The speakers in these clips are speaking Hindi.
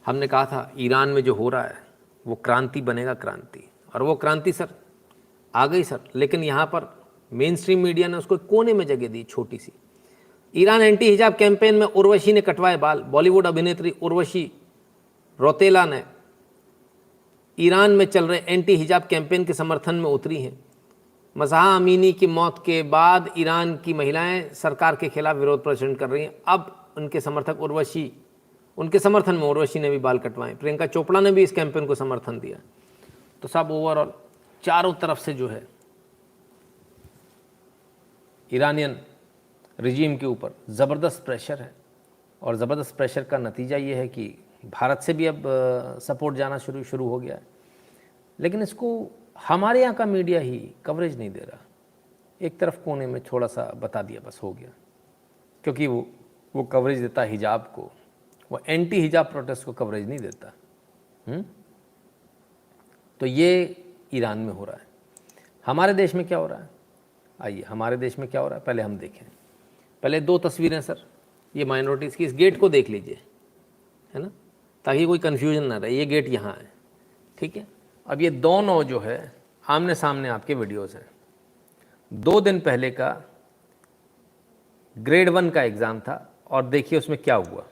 हमने कहा था ईरान में जो हो रहा है वो क्रांति बनेगा, क्रांति, और वो क्रांति सर आ गई सर। लेकिन यहाँ पर मेन स्ट्रीम मीडिया ने उसको कोने में जगह दी, छोटी सी। ईरान एंटी हिजाब कैंपेन में उर्वशी ने कटवाए बाल। बॉलीवुड अभिनेत्री उर्वशी रौतेला ने ईरान में चल रहे एंटी हिजाब कैंपेन के समर्थन में उतरी हैं। मज़हा अमीनी की मौत के बाद ईरान की महिलाएं सरकार के खिलाफ विरोध प्रदर्शन कर रही हैं। अब उनके समर्थक उर्वशी, उनके समर्थन में उर्वशी ने भी बाल कटवाए। प्रियंका चोपड़ा ने भी इस कैंपेन को समर्थन दिया। तो सब ओवरऑल चारों तरफ से जो है ईरानियन रिजीम के ऊपर ज़बरदस्त प्रेशर है, और ज़बरदस्त प्रेशर का नतीजा ये है कि भारत से भी अब सपोर्ट जाना शुरू हो गया है। लेकिन इसको हमारे यहाँ का मीडिया ही कवरेज नहीं दे रहा। एक तरफ कोने में थोड़ा सा बता दिया, बस हो गया, क्योंकि वो कवरेज देता हिजाब को, वो एंटी हिजाब प्रोटेस्ट को कवरेज नहीं देता। तो ये ईरान में हो रहा है। हमारे देश में क्या हो रहा है? आइए, हमारे देश में क्या हो रहा है पहले हम देखें। पहले दो तस्वीरें सर, ये माइनॉरिटीज़ की, इस गेट को देख लीजिए, है ना, ताकि कोई कन्फ्यूजन ना रहे। ये गेट यहाँ है, ठीक है। अब ये दोनों जो है आमने सामने आपके वीडियोज़ हैं। 2 दिन पहले का ग्रेड 1 का एग्ज़ाम था, और देखिए उसमें क्या हुआ।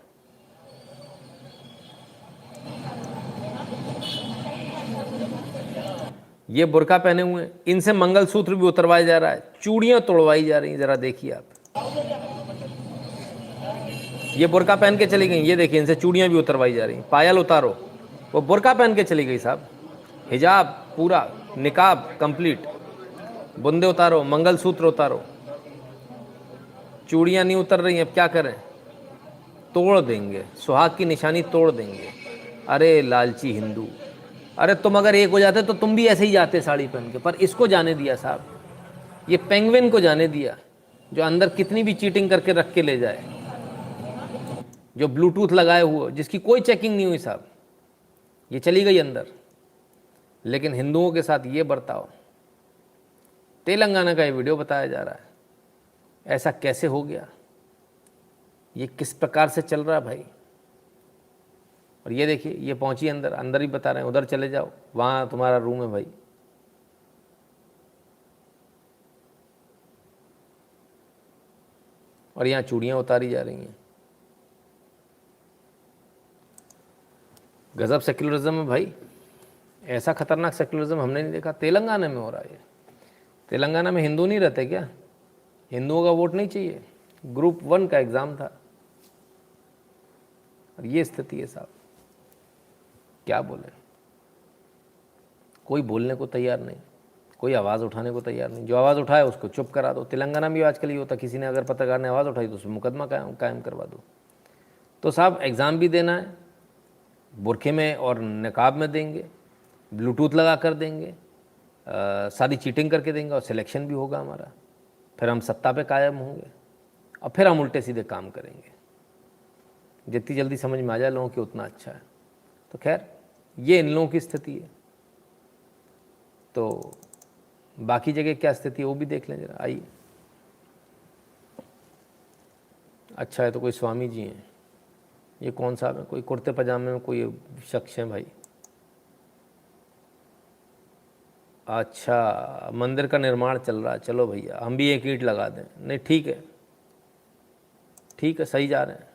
ये बुर्का पहने हुए हैं, इनसे मंगलसूत्र भी उतरवाया जा रहा है, चूड़ियाँ तोड़वाई जा रही हैं। ज़रा देखिए आप, ये बुर्का पहन के चली गई, ये देखिए इनसे चूड़ियाँ भी उतरवाई जा रही हैं। पायल उतारो, वो बुर्का पहन के चली गई साहब। हिजाब पूरा, निकाब कंप्लीट, बुंदे उतारो, मंगलसूत्र उतारो, चूड़ियाँ नहीं उतर रही हैं। अब क्या करें? तोड़ देंगे, सुहाग की निशानी तोड़ देंगे। अरे लालची हिंदू, अरे तुम अगर एक हो जाते तो तुम भी ऐसे ही जाते साड़ी पहन के। पर इसको जाने दिया साहब, ये पेंगुइन को जाने दिया, जो अंदर कितनी भी चीटिंग करके रख के ले जाए, जो ब्लूटूथ लगाए हुए, जिसकी कोई चेकिंग नहीं हुई साहब, ये चली गई अंदर। लेकिन हिंदुओं के साथ ये बर्ताव, तेलंगाना का ये वीडियो बताया जा रहा है। ऐसा कैसे हो गया? ये किस प्रकार से चल रहा है भाई? और ये देखिए, ये पहुंची अंदर, अंदर ही बता रहे हैं उधर चले जाओ, वहां तुम्हारा रूम है भाई। और यहाँ चूड़ियाँ उतारी जा रही हैं। गजब सेक्युलरिज्म है भाई, ऐसा खतरनाक सेक्युलरिज्म हमने नहीं देखा। तेलंगाना में हो रहा है। तेलंगाना में हिंदू नहीं रहते क्या? हिंदुओं का वोट नहीं चाहिए? ग्रुप 1 का एग्ज़ाम था, और ये स्थिति है साहब। क्या बोले? कोई बोलने को तैयार नहीं, कोई आवाज़ उठाने को तैयार नहीं। जो आवाज़ उठाए उसको चुप करा दो। तेलंगाना में भी आजकल ये होता, किसी ने अगर पत्रकार ने आवाज़ उठाई तो उसमें मुकदमा कायम करवा दो। तो साहब एग्ज़ाम भी देना है, बुरखे में और नकाब में देंगे, ब्लूटूथ लगा कर देंगे, सारी चीटिंग करके देंगे, और सिलेक्शन भी होगा हमारा। फिर हम सत्ता पे कायम होंगे, और फिर हम उल्टे सीधे काम करेंगे। जितनी जल्दी समझ में आ जाए लोगों की उतना अच्छा है। तो खैर, ये इन लोगों की स्थिति है। तो बाकी जगह क्या स्थिति है वो भी देख लें जरा, आइए। अच्छा है, तो कोई स्वामी जी हैं। ये कौन साहब है? कोई कुर्ते पजामे में कोई शख्स है भाई। अच्छा, मंदिर का निर्माण चल रहा है, चलो भैया हम भी एक ईंट लगा दें। नहीं, ठीक है, ठीक है, सही जा रहे हैं।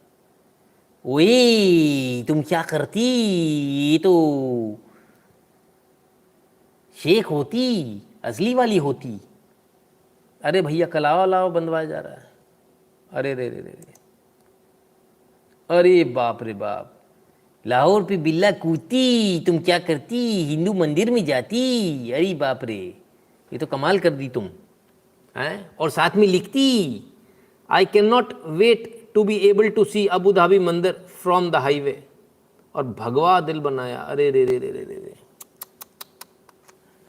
ओए तुम क्या करती? ये तो शेख होती, असली वाली होती। अरे भैया कलावा लावा बंधवाया जा रहा है। अरे रे रे रे रे, अरे बाप रे बाप, लाहौर पे बिल्ला कूदती, तुम क्या करती? हिंदू मंदिर में जाती? अरे बाप रे, ये तो कमाल कर दी तुम हैं। और साथ में लिखती, I can not wait to be able to see Abu Dhabi मंदिर फ्रॉम द हाईवे। और भगवा दिल बनाया। अरे रे रे रे रे रे रे,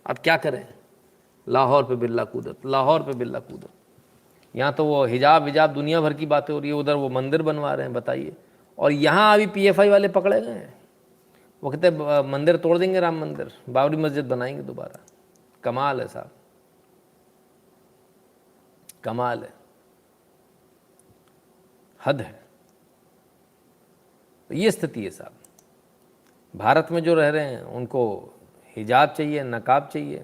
अब क्या करें? लाहौर पे बिल्ला कूदत, लाहौर पे बिल्ला कूदत। यहाँ तो वो हिजाब विजाब दुनिया भर की बातें हो रही है, उधर वो मंदिर बनवा रहे हैं, बताइए। और यहाँ अभी पीएफआई वाले पकड़े गए हैं। वो कहते मंदिर तोड़ देंगे, राम मंदिर, बाबरी मस्जिद बनाएंगे दोबारा। कमाल है साहब, कमाल है, हद है। तो ये स्थिति है साहब। भारत में जो रह रहे हैं उनको हिजाब चाहिए, नकाब चाहिए,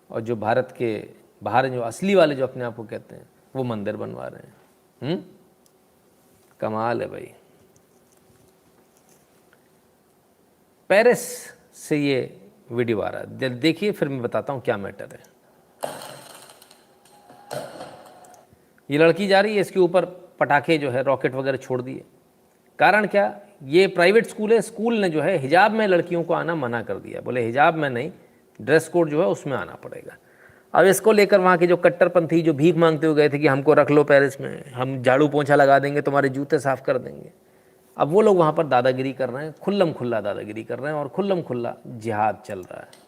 और जो भारत के बाहर जो असली वाले जो अपने आप को कहते हैं वो मंदिर बनवा रहे हैं। कमाल है भाई। पेरिस से ये वीडियो आ रहा है, देखिए फिर मैं बताता हूँ क्या मैटर है। ये लड़की जा रही है, इसके ऊपर पटाखे जो है रॉकेट वगैरह छोड़ दिए। कारण क्या? ये प्राइवेट स्कूल है, स्कूल ने जो है हिजाब में लड़कियों को आना मना कर दिया, बोले हिजाब में नहीं, ड्रेस कोड जो है उसमें आना पड़ेगा। अब इसको लेकर वहाँ के जो कट्टरपंथी जो भीख मांगते हुए गए थे कि हमको रख लो पेरिस में, हम झाड़ू पोंछा लगा देंगे, तुम्हारे जूते साफ कर देंगे, अब वो लोग वहाँ पर दादागिरी कर रहे हैं, खुल्लम खुल्ला दादागिरी कर रहे हैं, और खुल्लम खुल्ला जिहाद चल रहा है।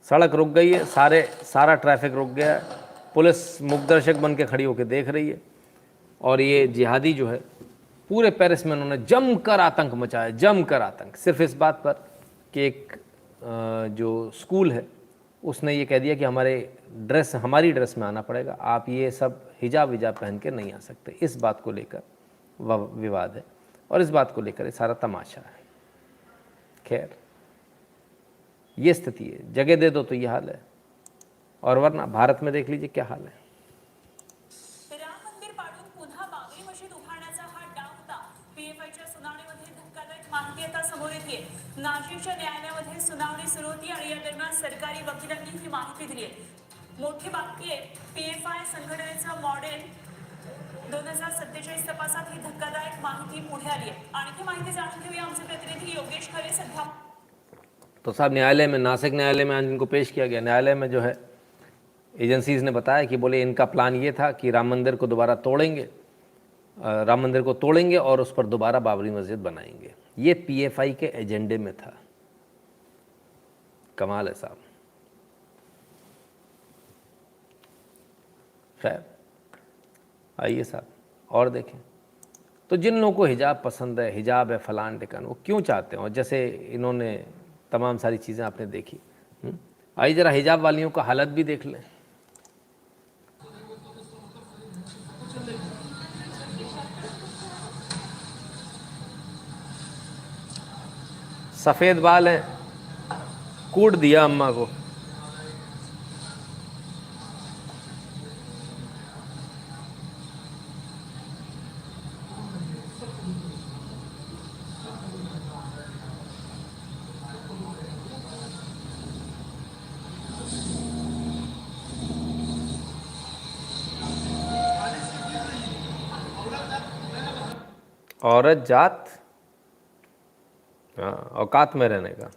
सड़क रुक गई है, सारा ट्रैफिक रुक गया है, पुलिस मुखदर्शक बन के खड़ी होकर देख रही है, और ये जिहादी जो है पूरे पेरिस में उन्होंने जमकर आतंक मचाया, जमकर आतंक, सिर्फ इस बात पर कि एक जो स्कूल है उसने ये कह दिया कि हमारी ड्रेस में आना पड़ेगा, आप ये सब हिजाब विजाब पहन के नहीं आ सकते। इस बात को लेकर विवाद है, और इस बात को लेकर ये सारा तमाशा है। खैर, ये स्थिति है, जगह दे दो तो ये हाल है, और वरना भारत में देख लीजिए क्या हाल है। राम मंदिर पाडून पुन्हा बाबरी मशीद उभारण्याचा हा डाव होता। पीएफआयच्या सुनावणीमध्ये धक्कादायक माहिती आता समोर येते। नाशिकच्या न्यायालयामध्ये सुनावणी सुरू होती आणि या दरम्यान सरकारी वकिलांनी ही माहिती दिली आहे। मोठी बातमी आहे, पीएफआय संघटनेचं मॉडेल 2047 तपासात ही धक्कादायक माहिती पुढे आली आहे। आणखी माहिती जाणून घेऊया आमचे प्रतिनिधी योगेश खरे सध्या। तो साहब न्यायालय में, नासिक न्यायालय में आज इनको पेश किया गया। न्यायालय में जो है एजेंसीज़ ने बताया कि बोले इनका प्लान ये था कि राम मंदिर को दोबारा तोड़ेंगे, राम मंदिर को तोड़ेंगे और उस पर दोबारा बाबरी मस्जिद बनाएंगे। ये पीएफआई के एजेंडे में था। कमाल है साहब। खैर, आइए साहब और देखें। तो जिन लोगों को हिजाब पसंद है, हिजाब है फलान ढिकान, वो क्यों चाहते हैं, और जैसे इन्होंने तमाम सारी चीज़ें आपने देखी। आइए ज़रा हिजाब वालियों का हालत भी देख लें। सफ़ेद बाल हैं, कूट दिया अम्मा को। औरत जात, हाँ, औकात में रहने का।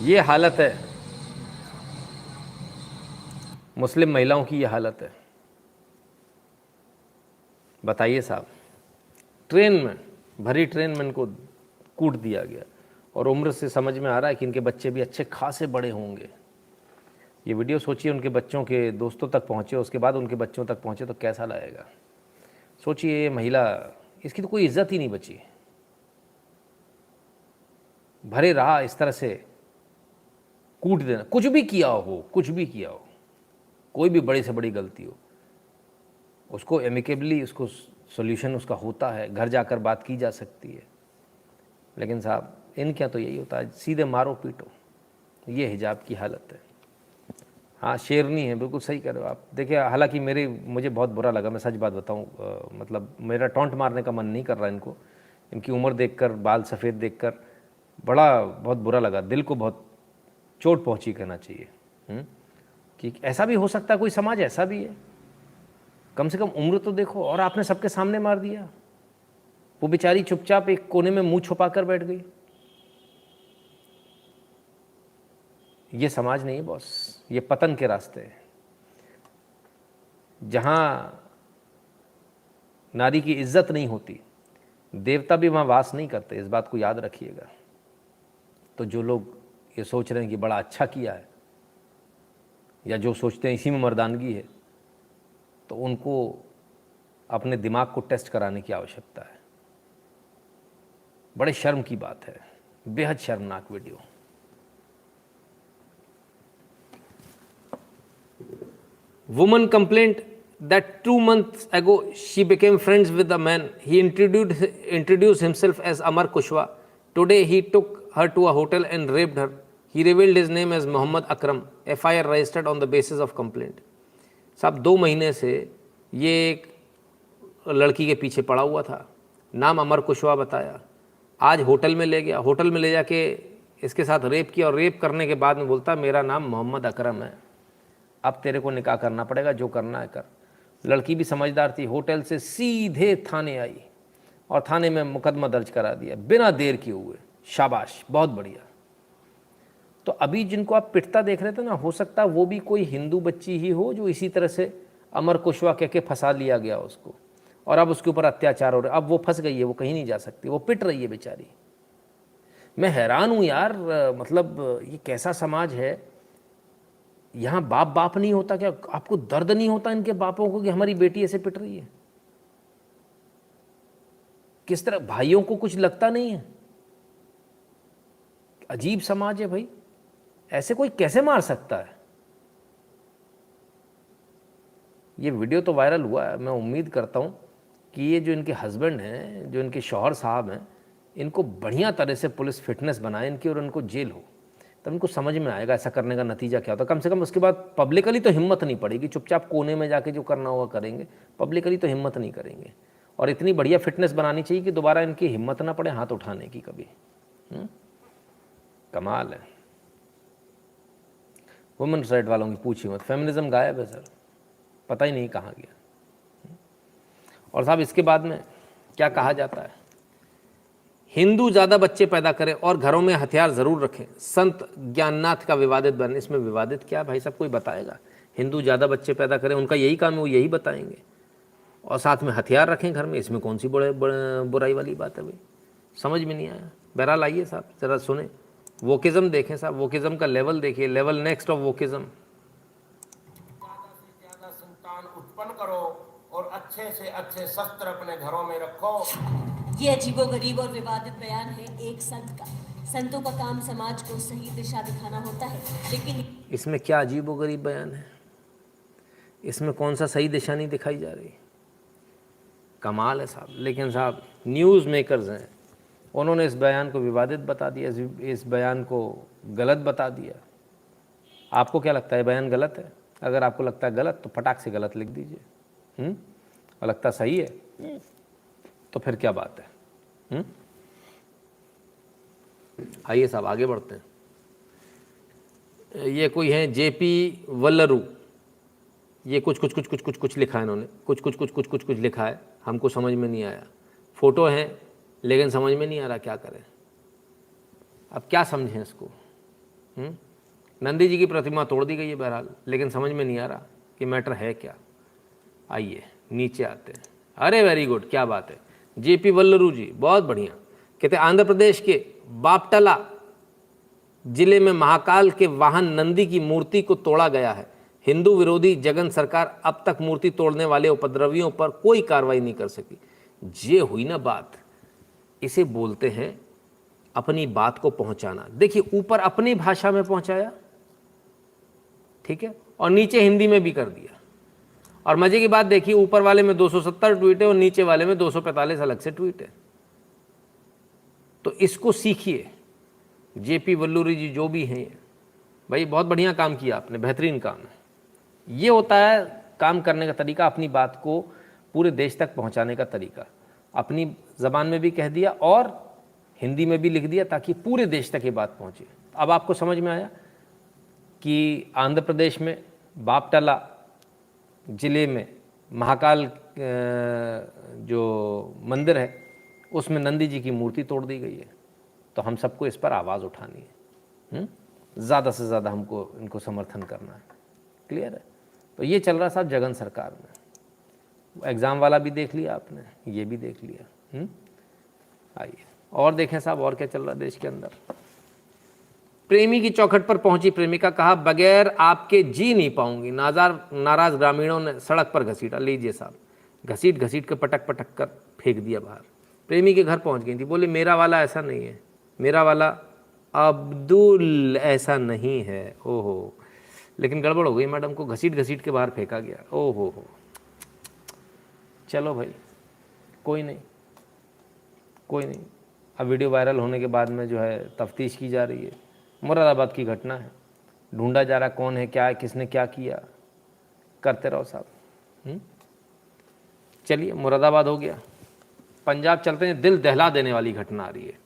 ये हालत है, मुस्लिम महिलाओं की ये हालत है। बताइए साहब, ट्रेन में, भरी ट्रेन में इनको कूट दिया गया, और उम्र से समझ में आ रहा है कि इनके बच्चे भी अच्छे खासे बड़े होंगे। ये वीडियो सोचिए उनके बच्चों के दोस्तों तक पहुँचे, उसके बाद उनके बच्चों तक पहुँचे तो कैसा लगेगा। सोचिए, ये महिला, इसकी तो कोई इज्जत ही नहीं बची। भरे रहा इस तरह से कूट देना, कुछ भी किया हो, कुछ भी किया हो, कोई भी बड़ी से बड़ी गलती हो, उसको एमिकेबली, उसको सॉल्यूशन उसका होता है, घर जाकर बात की जा सकती है। लेकिन साहब इनके यहाँ तो यही होता है, सीधे मारो पीटो। ये हिजाब की हालत है। हाँ, शेरनी है, बिल्कुल सही कह रहे हो आप। देखिए, हालांकि मुझे बहुत बुरा लगा, मैं सच बात बताऊँ, मतलब मेरा टॉन्ट मारने का मन नहीं कर रहा इनको, इनकी उम्र देखकर, बाल सफ़ेद देखकर बड़ा बहुत बुरा लगा, दिल को बहुत चोट पहुंची कहना चाहिए। कि ऐसा भी हो सकता है, कोई समाज ऐसा भी है, कम से कम उम्र तो देखो। और आपने सबके सामने मार दिया। वो बेचारी चुपचाप एक कोने में मुंह छुपा कर बैठ गई। ये समाज नहीं है बॉस, ये पतन के रास्ते हैं। जहां नारी की इज्जत नहीं होती, देवता भी वहां वास नहीं करते, इस बात को याद रखिएगा। तो जो लोग ये सोच रहे हैं कि बड़ा अच्छा किया है, या जो सोचते हैं इसी में मर्दानगी है, तो उनको अपने दिमाग को टेस्ट कराने की आवश्यकता है। बड़े शर्म की बात है, बेहद शर्मनाक video. Woman complained that 2 months ago she became friends with a man. He introduced himself as Amar Kushwa. Today he took her to a hotel and raped her. He revealed his name as Mohammad Akram. FIR registered on the basis of complaint. साहब 2 महीने से ये एक लड़की के पीछे पड़ा हुआ था, नाम अमर कुशवाहा बताया। आज होटल में ले गया, होटल में ले जाके इसके साथ रेप किया, और रेप करने के बाद में बोलता मेरा नाम मोहम्मद अकरम है, अब तेरे को निकाह करना पड़ेगा, जो करना है कर। लड़की भी समझदार थी, होटल से सीधे थाने आई और थाने में मुकदमा दर्ज करा दिया बिना देर किए हुए। शाबाश, बहुत बढ़िया। तो अभी जिनको आप पिटता देख रहे थे ना, हो सकता है वो भी कोई हिंदू बच्ची ही हो जो इसी तरह से अमर कुशवाहा कह के फंसा लिया गया उसको, और अब उसके ऊपर अत्याचार हो रहा है। अब वो फंस गई है, वो कहीं नहीं जा सकती, वो पिट रही है बेचारी। मैं हैरान हूँ यार, मतलब ये कैसा समाज है। यहाँ बाप बाप नहीं होता क्या? आपको दर्द नहीं होता इनके बापों को कि हमारी बेटी ऐसे पिट रही है? किस तरह भाइयों को कुछ लगता नहीं है? अजीब समाज है भाई, ऐसे कोई कैसे मार सकता है? ये वीडियो तो वायरल हुआ है, मैं उम्मीद करता हूँ कि ये जो इनके हस्बैंड हैं, जो इनके शौहर साहब हैं, इनको बढ़िया तरह से पुलिस फिटनेस बनाए इनकी और इनको जेल हो, तब इनको समझ में आएगा ऐसा करने का नतीजा क्या होता है। कम से कम उसके बाद पब्लिकली तो हिम्मत नहीं पड़ेगी, चुपचाप कोने में जाके जो करना होगा करेंगे, पब्लिकली तो हिम्मत नहीं करेंगे। और इतनी बढ़िया फिटनेस बनानी चाहिए कि दोबारा इनकी हिम्मत ना पड़े हाथ उठाने की कभी। कमाल है। वुमेन्स राइट वालों की पूछी मत, फेमिनिज्म गायब है सर, पता ही नहीं कहाँ गया। और साहब इसके बाद में क्या कहा जाता है, हिंदू ज़्यादा बच्चे पैदा करें और घरों में हथियार ज़रूर रखें, संत ज्ञाननाथ का विवादित बयान। इसमें विवादित क्या भाई साहब, कोई बताएगा? हिंदू ज़्यादा बच्चे पैदा करें, उनका यही काम है, वो यही बताएंगे, और साथ में हथियार रखें घर में, इसमें कौन सी बुराई वाली बात है भाई? समझ में नहीं आया। बहरहाल आइए साहब ज़रा सुने, वोकिज़म देखें साहब, वोकिज़म का लेवल देखिए, लेवल नेक्स्ट ऑफ वोकिज़म। ज़्यादा से ज़्यादा संतान उत्पन्न करो और अच्छे से अच्छे शस्त्र अपने घरों में रखो। ये अजीबोगरीब और विवादित बयान है एक संत का। संतों का काम समाज को सही दिशा दिखाना होता है, लेकिन इसमें क्या अजीबोगरीब बयान है? इसमें कौन सा सही दिशा नहीं दिखाई जा रही? कमाल है साहब। लेकिन साहब न्यूज़ मेकर्स हैं, उन्होंने इस बयान को विवादित बता दिया, इस बयान को गलत बता दिया। आपको क्या लगता है बयान गलत है? अगर आपको लगता है गलत तो फटाक से गलत लिख दीजिए, और लगता सही है तो फिर क्या बात है? आइए साहब आगे बढ़ते हैं। ये कोई है जेपी वल्लरू, ये कुछ लिखा है इन्होंने, कुछ लिखा है, हमको समझ में नहीं आया। फोटो है लेकिन समझ में नहीं आ रहा क्या करें, अब क्या समझें इसको? नंदी जी की प्रतिमा तोड़ दी गई है बहरहाल, लेकिन समझ में नहीं आ रहा कि मैटर है क्या। आइए नीचे आते हैं। अरे वेरी गुड, क्या बात है। जेपी वल्लरू जी बहुत बढ़िया, कहते आंध्र प्रदेश के बापटला जिले में महाकाल के वाहन नंदी की मूर्ति को तोड़ा गया है। हिंदू विरोधी जगन सरकार अब तक मूर्ति तोड़ने वाले उपद्रवियों पर कोई कार्रवाई नहीं कर सकी। ये हुई ना बात, इसे बोलते हैं अपनी बात को पहुंचाना। देखिए ऊपर अपनी भाषा में पहुंचाया, ठीक है, और नीचे हिंदी में भी कर दिया। और मजे की बात देखिए, ऊपर वाले में 270 ट्वीट है और नीचे वाले में 245 अलग से ट्वीट है। तो इसको सीखिए। जेपी वल्लूरी जी जो भी हैं भाई, बहुत बढ़िया काम किया आपने, बेहतरीन काम है। ये होता है काम करने का तरीका, अपनी बात को पूरे देश तक पहुंचाने का तरीका। अपनी ज़बान में भी कह दिया और हिंदी में भी लिख दिया ताकि पूरे देश तक ये बात पहुँचे। अब आपको समझ में आया कि आंध्र प्रदेश में बापटला ज़िले में महाकाल जो मंदिर है उसमें नंदी जी की मूर्ति तोड़ दी गई है। तो हम सबको इस पर आवाज़ उठानी है, ज़्यादा से ज़्यादा हमको इनको समर्थन करना है। क्लियर है? तो ये चल रहा साहब जगन सरकार में। एग्ज़ाम वाला भी देख लिया आपने, ये भी देख लिया। आइए और देखें साहब और क्या चल रहा है देश के अंदर। प्रेमी की चौखट पर पहुंची प्रेमिका, कहा बगैर आपके जी नहीं पाऊंगी। नाराज ग्रामीणों ने सड़क पर घसीटा। लीजिए साहब, घसीट घसीट कर पटक पटक कर फेंक दिया बाहर। प्रेमी के घर पहुंच गई थी, बोले मेरा वाला ऐसा नहीं है, मेरा वाला अब्दुल ऐसा नहीं है। ओहो, लेकिन गड़बड़ हो गई, मैडम को घसीट घसीट के बाहर फेंका गया। ओहो हो, चलो भाई कोई नहीं, कोई नहीं। अब वीडियो वायरल होने के बाद में जो है तफ्तीश की जा रही है। मुरादाबाद की घटना है, ढूंढा जा रहा कौन है, क्या है, किसने क्या किया, करते रहो साहब। चलिए मुरादाबाद हो गया, पंजाब चलते हैं। दिल दहला देने वाली घटना आ रही है,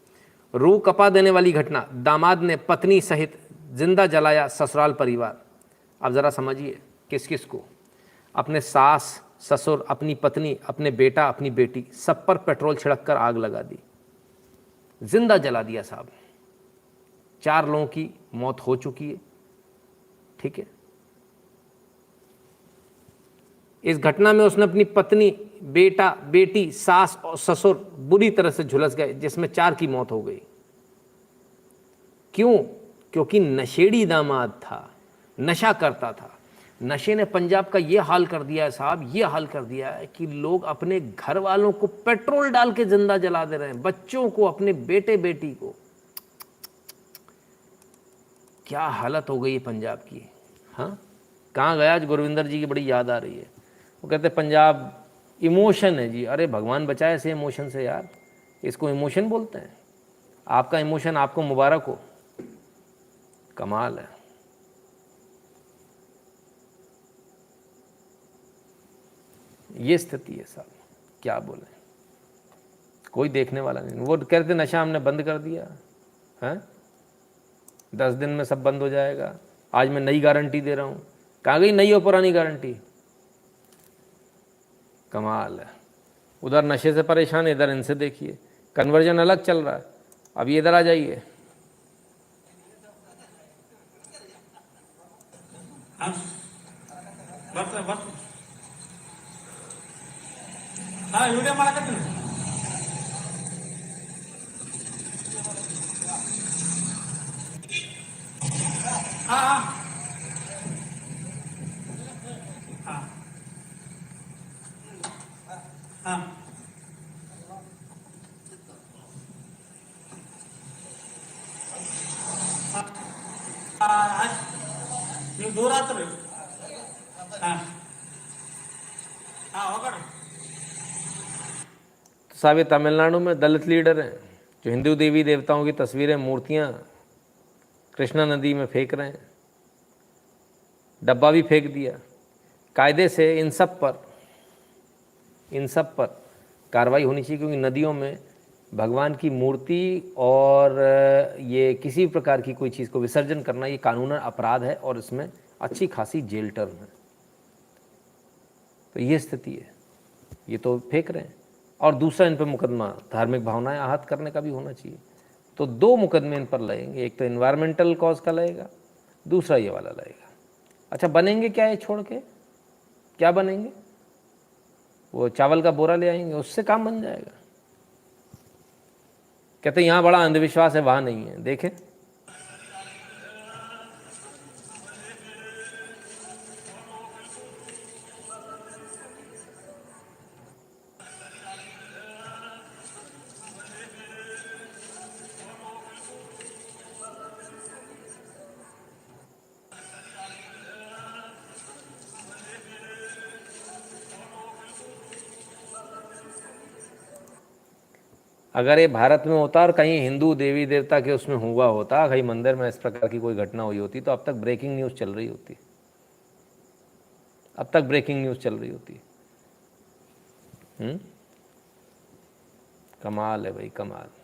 रूह कपा देने वाली घटना। दामाद ने पत्नी सहित जिंदा जलाया ससुराल परिवार। अब ज़रा समझिए किस किस को, अपने सास ससुर, अपनी पत्नी, अपने बेटा, अपनी बेटी, सब पर पेट्रोल छिड़क कर आग लगा दी, जिंदा जला दिया साहब। 4 लोगों की मौत हो चुकी है। ठीक है, इस घटना में उसने अपनी पत्नी, बेटा, बेटी, सास और ससुर बुरी तरह से झुलस गए, जिसमें 4 की मौत हो गई। क्यों? क्योंकि नशेड़ी दामाद था, नशा करता था। नशे ने पंजाब का ये हाल कर दिया है साहब, ये हाल कर दिया है कि लोग अपने घर वालों को पेट्रोल डाल के जिंदा जला दे रहे हैं, बच्चों को, अपने बेटे बेटी को। क्या हालत हो गई है पंजाब की। हाँ, कहाँ गया आज गुरविंदर जी की बड़ी याद आ रही है। वो कहते पंजाब इमोशन है जी। अरे भगवान बचाए ऐसे इमोशन से यार, इसको इमोशन बोलते हैं। आपका इमोशन आपको मुबारक हो, कमाल है। ये स्थिति है साहब, क्या बोले, कोई देखने वाला नहीं। वो कहते नशा हमने बंद कर दिया है, 10 दिन में सब बंद हो जाएगा। आज मैं नई गारंटी दे रहा हूँ। कहाँ गई नई और पुरानी गारंटी? कमाल है। उधर नशे से परेशान, इधर इनसे देखिए कन्वर्जन अलग चल रहा है। अब ये इधर आ जाइए। ವಿಡಿಯೋ ಮಾಡಕತ್ತೀನಿ. ನೀವು ದೂರ ಆತ್ರಿ. ಹೋಗೋಣ. साहब ये तमिलनाडु में दलित लीडर हैं जो हिंदू देवी देवताओं की तस्वीरें, मूर्तियां कृष्णा नदी में फेंक रहे हैं। डब्बा भी फेंक दिया। कायदे से इन सब पर कार्रवाई होनी चाहिए, क्योंकि नदियों में भगवान की मूर्ति और ये किसी प्रकार की कोई चीज़ को विसर्जन करना ये कानूनन अपराध है और इसमें अच्छी खासी जेल टर्म है। तो ये स्थिति है, ये तो फेंक रहे हैं। और दूसरा इन पर मुकदमा धार्मिक भावनाएं आहत करने का भी होना चाहिए। तो 2 मुकदमे इन पर लगेंगे, एक तो इन्वायरमेंटल कॉज का लगेगा, दूसरा ये वाला लगेगा। अच्छा बनेंगे क्या ये छोड़ के? क्या बनेंगे? वो चावल का बोरा ले आएंगे, उससे काम बन जाएगा। कहते यहाँ बड़ा अंधविश्वास है, वहाँ नहीं है। देखें अगर ये भारत में होता और कहीं हिंदू देवी देवता के उसमें हुआ होता, कहीं मंदिर में इस प्रकार की कोई घटना हुई होती, तो अब तक ब्रेकिंग न्यूज़ चल रही होती। अब तक ब्रेकिंग न्यूज़ चल रही होती। कमाल है भाई, कमाल।